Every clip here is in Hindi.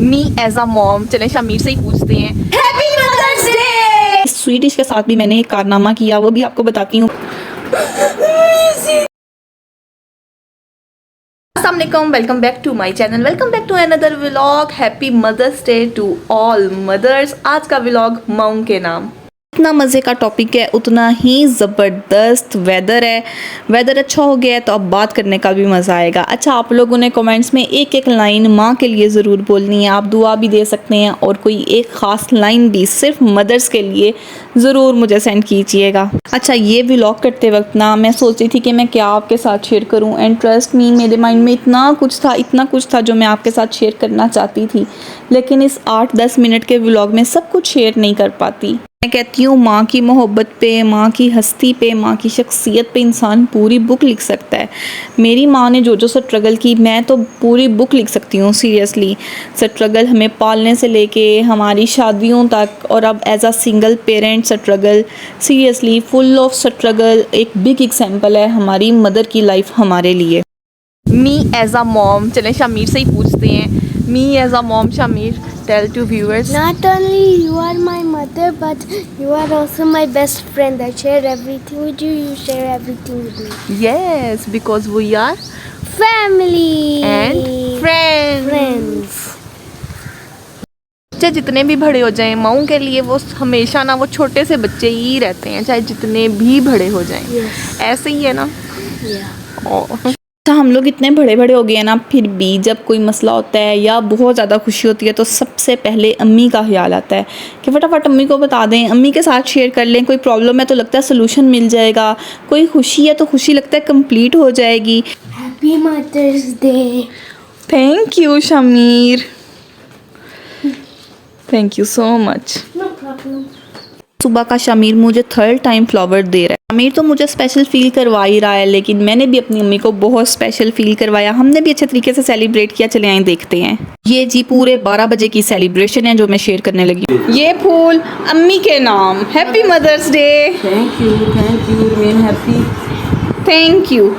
Me as a mom. चलें शमीर से ही पूछते हैं। Happy mother's day. Sweet dish के साथ भी मैंने एक कारनामा किया, वो भी आपको बताती हूँ। अस्सलामुअलैकुम, welcome back to my channel, welcome back to another vlog. Happy mother's day to all mothers. आज का व्लॉग मॉम के नाम। इतना मज़े का टॉपिक है, उतना ही ज़बरदस्त वेदर है। वेदर अच्छा हो गया है तो अब बात करने का भी मज़ा आएगा। अच्छा, आप लोगों ने कमेंट्स में एक एक लाइन माँ के लिए ज़रूर बोलनी है। आप दुआ भी दे सकते हैं और कोई एक ख़ास लाइन भी सिर्फ मदर्स के लिए ज़रूर मुझे सेंड कीजिएगा। अच्छा, ये व्लॉग करते वक्त ना मैं सोच रही थी कि मैं क्या आपके साथ शेयर करूं, एंड ट्रस्ट मी, मेरे माइंड में इतना कुछ था जो मैं आपके साथ शेयर करना चाहती थी, लेकिन इस 8-10 मिनट के व्लॉग में सब कुछ शेयर नहीं कर पाती। मैं कहती हूँ माँ की मोहब्बत पे, माँ की हस्ती पे, माँ की शख्सियत पे इंसान पूरी बुक लिख सकता है। मेरी माँ ने जो स्ट्रगल की, मैं तो पूरी बुक लिख सकती हूँ सीरियसली। स्ट्रगल हमें पालने से लेके हमारी शादियों तक, और अब as a single parent struggle, seriously full of struggle. एक बिग एग्जाम्पल है हमारी मदर की लाइफ हमारे लिए। Me as a mom. चलें शमीर से ही पूछते हैं। Me as a mom, Shamir tell to viewers. Not only you are my mother, but you are also my best friend. I share everything with you. You share everything with me. Yes, because we are Family and friends. friends. चाहे जितने भी बड़े हो जाएं, माँओं के लिए वो हमेशा ना वो छोटे से बच्चे ही रहते हैं, चाहे जितने भी बड़े हो जाएं। Yes. ऐसे ही है ना। Yeah. तो हम लोग इतने बड़े बड़े हो गए हैं ना, फिर भी जब कोई मसला होता है या बहुत ज़्यादा खुशी होती है तो सबसे पहले अम्मी का ख्याल आता है कि फटाफट अम्मी को बता दें, अम्मी के साथ शेयर कर लें। कोई प्रॉब्लम है तो लगता है सोल्यूशन मिल जाएगा, कोई खुशी है तो खुशी लगता है कंप्लीट हो जाएगी। Happy Mother's Day. Thank you Shamir, thank you so much. No problem. सुबह का शमीर मुझे 3rd टाइम फ्लावर दे रहा है। शमीर तो मुझे स्पेशल फील करवा ही रहा है, लेकिन मैंने भी अपनी अम्मी को बहुत स्पेशल फील करवाया। हमने भी अच्छे तरीके से सेलिब्रेट किया। चले आए देखते हैं। ये जी पूरे 12 बजे की सेलिब्रेशन है जो मैं शेयर करने लगी हूँ। ये फूल अम्मी के नाम। Happy mother's day. Thank you, remain happy. Thank you.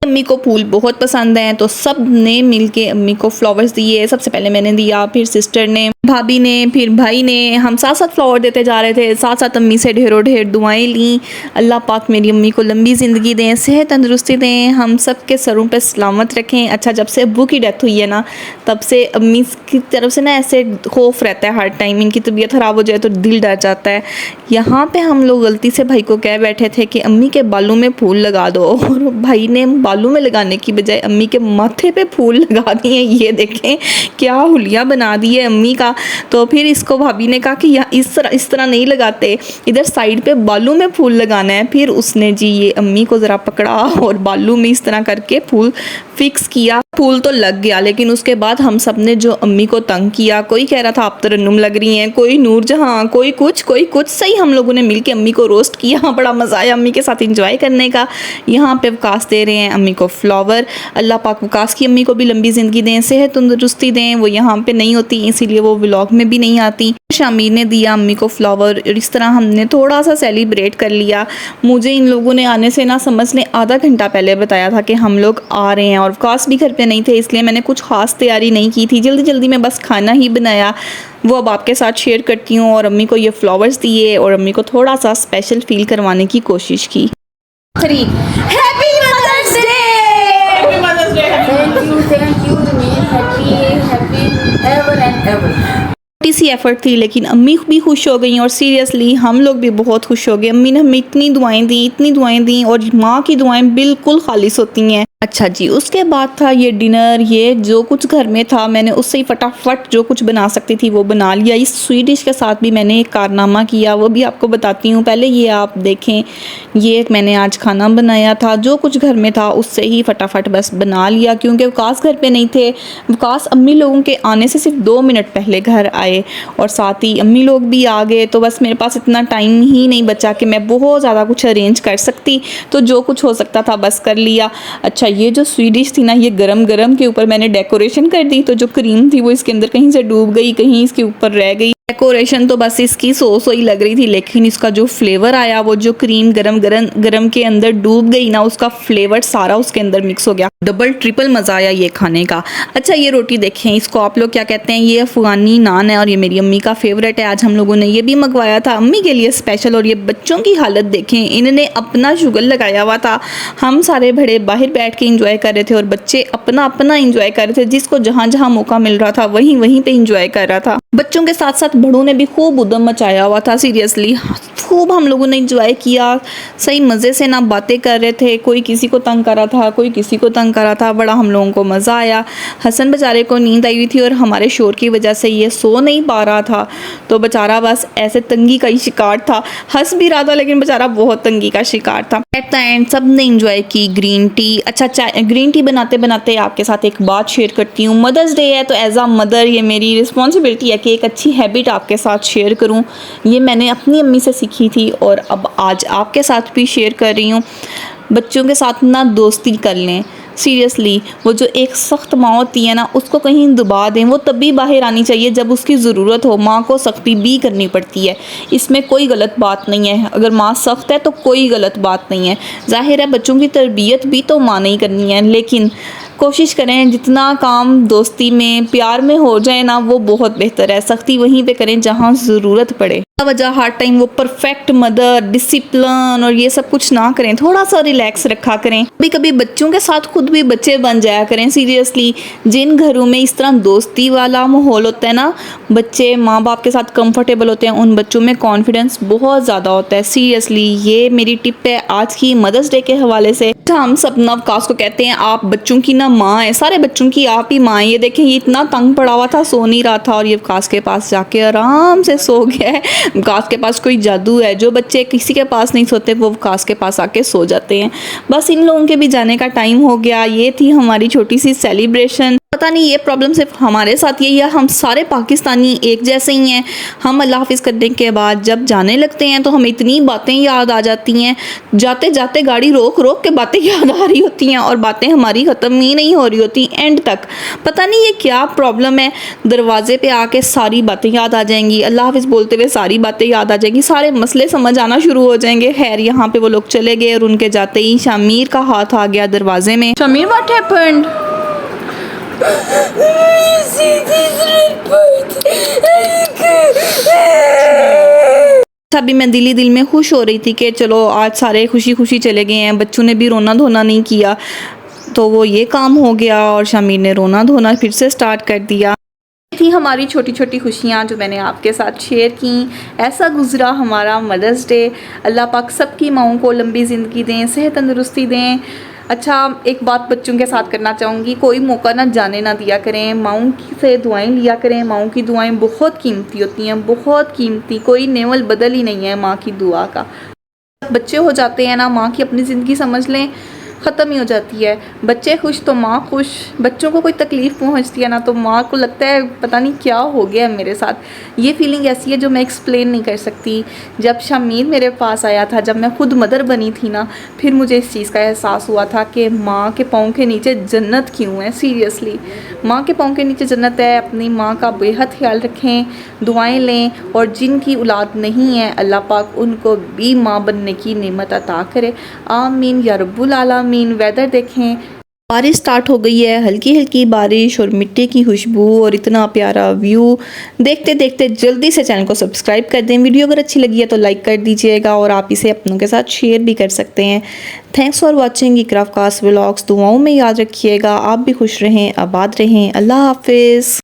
अम्मी को फूल बहुत पसंद हैं तो सब ने मिलके अम्मी को फ्लावर्स दिए। सबसे पहले मैंने दिया, फिर सिस्टर ने, भाभी ने, फिर भाई ने। हम साथ साथ फ्लावर देते जा रहे थे, साथ साथ अम्मी से ढेरों ढेर दुआएं ली। अल्लाह पाक मेरी अम्मी को लंबी ज़िंदगी दें, सेहत तंदुरुस्ती दें, हम सब के सरों पे सलामत रखें। अच्छा, जब से अब्बू की डेथ हुई है ना, तब से अम्मी की तरफ से ना ऐसे खौफ रहता है हर टाइम, इनकी तबीयत ख़राब हो जाए तो दिल डर जाता है। यहाँ पे हम लोग गलती से भाई को कह बैठे थे कि अम्मी के बालों में फूल लगा दो, और भाई ने बालों में लगाने की बजाय अम्मी के माथे पे फूल लगा दिए। ये देखें क्या हुलिया बना दी है अम्मी का। तो फिर इसको भाभी ने कहा कि यहाँ इस तरह नहीं लगाते, इधर साइड पे बालों में फूल लगाना है। फिर उसने जी ये अम्मी को ज़रा पकड़ा और बालों में इस तरह करके फूल फिक्स किया। फूल तो लग गया, लेकिन उसके बाद हम सब ने जो अम्मी को तंग किया, कोई कह रहा था आप तरन्नुम लग रही हैं, कोई नूरजहां, कोई कुछ सही। हम लोगों ने मिलके अम्मी को रोस्ट किया। बड़ा मज़ा आया अम्मी के साथ इंजॉय करने का। यहाँ पे वकास दे रहे हैं अम्मी को फ्लावर। अल्लाह पाक वकास की अम्मी को भी लंबी ज़िंदगी दें, सेहत तंदुरुस्ती दें। वो यहाँ पे नहीं होती इसीलिए वो व्लॉग में भी नहीं आती। शमीर ने दिया अम्मी को फ्लावर, और इस तरह हमने थोड़ा सा सेलिब्रेट कर लिया। मुझे इन लोगों ने आने से ना समझ ने आधा घंटा पहले बताया था कि हम लोग आ रहे हैं, और वकास भी घर पे नहीं थे, इसलिए मैंने कुछ ख़ास तैयारी नहीं की थी। जल्दी जल्दी में बस खाना ही बनाया, वो अब आपके साथ शेयर करती हूँ। और अम्मी को ये फ्लावर्स दिए और अम्मी को थोड़ा सा स्पेशल फील करवाने की कोशिश की। 3 happy mother's day. Happy mother's day. Thank you, remain happy ever and ever. छोटी सी एफर्ट थी, लेकिन अम्मी भी खुश हो गई और सीरियसली हम लोग भी बहुत खुश हो गए। अम्मी ने हमें इतनी दुआएं दी, और माँ की दुआएं बिल्कुल खालिस होती हैं। अच्छा जी, उसके बाद था ये डिनर। ये जो कुछ घर में था मैंने उससे ही फटाफट जो कुछ बना सकती थी वो बना लिया। इस स्वीट डिश के साथ भी मैंने एक कारनामा किया, वो भी आपको बताती हूँ। पहले ये आप देखें, ये मैंने आज खाना बनाया था, जो कुछ घर में था उससे ही फटाफट बस बना लिया, क्योंकि वकास घर पे नहीं थे। वकास अम्मी लोगों के आने से सिर्फ 2 मिनट पहले घर आए, और साथ ही अम्मी लोग भी आ गए। तो बस मेरे पास इतना टाइम ही नहीं बचा कि मैं बहुत ज़्यादा कुछ अरेंज कर सकती, तो जो कुछ हो सकता था बस कर लिया। अच्छा, ये जो स्वीट डिश थी ना, ये गरम गरम के ऊपर मैंने डेकोरेशन कर दी, तो जो क्रीम थी वो इसके अंदर कहीं से डूब गई, कहीं इसके ऊपर रह गई। डेकोरेशन तो बस इसकी सो ही लग रही थी, लेकिन इसका जो फ्लेवर आया, वो जो क्रीम गरम गरम गरम के अंदर डूब गई ना, उसका फ्लेवर सारा उसके अंदर मिक्स हो गया। डबल ट्रिपल मज़ा आया ये खाने का। अच्छा ये रोटी देखें, इसको आप लोग क्या कहते हैं? ये अफ़गानी नान है और ये मेरी अम्मी का फेवरेट है। आज हम लोगों ने ये भी मंगवाया था अम्मी के लिए स्पेशल। और ये बच्चों की हालत देखें, इन्होंने अपना शुगर लगाया हुआ था। हम सारे बड़े बाहर बैठ के इंजॉय कर रहे थे और बच्चे अपना अपना इंजॉय कर रहे थे। जिसको जहाँ जहाँ मौका मिल रहा था वहीं वहीं पे इंजॉय कर रहा था। बच्चों के साथ साथ बड़ों ने भी खूब उद्यम मचाया हुआ था। सीरियसली खूब हम लोगों ने इंजॉय किया, सही मज़े से ना बातें कर रहे थे, कोई किसी को तंग कर रहा था, कोई किसी को तंग कर रहा था। बड़ा हम लोगों को मज़ा आया। हसन बेचारे को नींद आई हुई थी और हमारे शोर की वजह से ये सो नहीं पा रहा था, तो बेचारा बस ऐसे तंगी का ही शिकार था। हंस भी रहा था लेकिन बेचारा बहुत तंगी का शिकार था। एट द एंड सब ने इंजॉय की ग्रीन टी। अच्छा चाय ग्रीन टी बनाते बनाते आपके साथ एक बात शेयर करती हूँ। मदर्स डे है तो एज अ मदर ये मेरी रिस्पॉन्सिबिलिटी है कि एक अच्छी हैबिट आपके साथ शेयर करूं। ये मैंने अपनी अम्मी से सीखी थी और अब आज आपके साथ भी शेयर कर रही हूँ। बच्चों के साथ ना दोस्ती कर लें। सीरियसली वो जो एक सख्त माँ होती है ना, उसको कहीं दबा दें, वो तभी बाहर आनी चाहिए जब उसकी ज़रूरत हो। माँ को सख्ती भी करनी पड़ती है, इसमें कोई गलत बात नहीं है। अगर माँ सख्त है तो कोई गलत बात नहीं है। जाहिर है बच्चों की तरबियत भी तो माँ नहीं करनी है, लेकिन कोशिश करें जितना काम दोस्ती में प्यार में हो जाए ना, वो बहुत बेहतर है। सख्ती वहीं पे करें जहाँ ज़रूरत पड़े। वजह हर टाइम वो परफेक्ट मदर डिसिप्लिन और ये सब कुछ ना करें, थोड़ा सा रिलैक्स रखा करें। कभी कभी बच्चों के साथ खुद भी बच्चे बन जाया करें। सीरियसली जिन घरों में इस तरह दोस्ती वाला माहौल होता है ना, बच्चे माँ बाप के साथ कंफर्टेबल होते हैं, उन बच्चों में कॉन्फिडेंस बहुत ज़्यादा होता है। सीरियसली ये मेरी टिप है आज की मदर्स डे के हवाले से। हम सब नवकास को कहते हैं आप बच्चों की ना माँ है, सारे बच्चों की आप ही माँ है। ये देखें ये इतना तंग पड़ा हुआ था, सो नहीं रहा था और ये वकास के पास जाके आराम से सो गया है। वकास के पास कोई जादू है, जो बच्चे किसी के पास नहीं सोते वो वकास के पास आके सो जाते हैं। बस इन लोगों के भी जाने का टाइम हो गया। ये थी हमारी छोटी सी सेलिब्रेशन। पता नहीं ये प्रॉब्लम सिर्फ हमारे साथ ही है या हम सारे पाकिस्तानी एक जैसे ही हैं। हम अल्लाह हाफिज़ करने के बाद जब जाने लगते हैं तो हमें इतनी बातें याद आ जाती हैं, जाते जाते गाड़ी रोक रोक के बातें याद आ रही होती हैं और बातें हमारी ख़त्म ही नहीं हो रही होती एंड तक। पता नहीं ये क्या प्रॉब्लम है, दरवाजे पे आके सारी बातें याद आ जाएंगी, अल्लाह हाफिज़ बोलते हुए सारी बातें याद आ जाएंगी, सारे मसले समझ आना शुरू हो जाएंगे। खैर यहाँ पे वो लोग चले गए और उनके जाते ही शमीर का हाथ आ गया दरवाजे में। Shamir what happened? अभी मैं दिल में खुश हो रही थी कि चलो आज सारे खुशी खुशी चले गए हैं, बच्चों ने भी रोना धोना नहीं किया, तो वो ये काम हो गया और शमीर ने रोना धोना फिर से स्टार्ट कर दिया। थी हमारी छोटी छोटी खुशियाँ जो मैंने आपके साथ शेयर की। ऐसा गुजरा हमारा मदर्स डे। अल्लाह पाक सबकी माँओं को लंबी ज़िंदगी दें, सेहत तंदुरुस्ती दें। अच्छा एक बात बच्चों के साथ करना चाहूँगी, कोई मौका ना जाने ना दिया करें, माँओं से दुआएं लिया करें। माँओं की दुआएं बहुत कीमती होती हैं, बहुत कीमती। कोई नेवल बदल ही नहीं है माँ की दुआ का। बच्चे हो जाते हैं ना, माँ की अपनी ज़िंदगी समझ लें ख़त्म ही हो जाती है। बच्चे खुश तो माँ खुश। बच्चों को कोई तकलीफ़ पहुँचती है ना तो माँ को लगता है पता नहीं क्या हो गया है मेरे साथ। ये फीलिंग ऐसी है जो मैं एक्सप्लेन नहीं कर सकती। जब शमीर मेरे पास आया था, जब मैं खुद मदर बनी थी ना, फिर मुझे इस चीज़ का एहसास हुआ था कि माँ के पाँव के नीचे जन्नत क्यों है। सीरियसली माँ के पाँव के नीचे जन्नत है। अपनी माँ का बेहद ख्याल रखें, दुआएं लें और जिनकी औलाद नहीं है अल्लाह पाक उनको भी माँ बनने की नेमत अता करे। आमीन या रब्बुल आलमीन। वेदर देखें, बारिश स्टार्ट हो गई है, हल्की हल्की बारिश और मिट्टी की खुशबू और इतना प्यारा व्यू देखते देखते जल्दी से चैनल को सब्सक्राइब कर दें। वीडियो अगर अच्छी लगी है तो लाइक कर दीजिएगा और आप इसे अपनों के साथ शेयर भी कर सकते हैं। Thanks for watching Iqra Waqas vlogs. दुआओं में याद रखिएगा। आप भी खुश रहें, आबाद रहें। अल्लाह हाफिज़।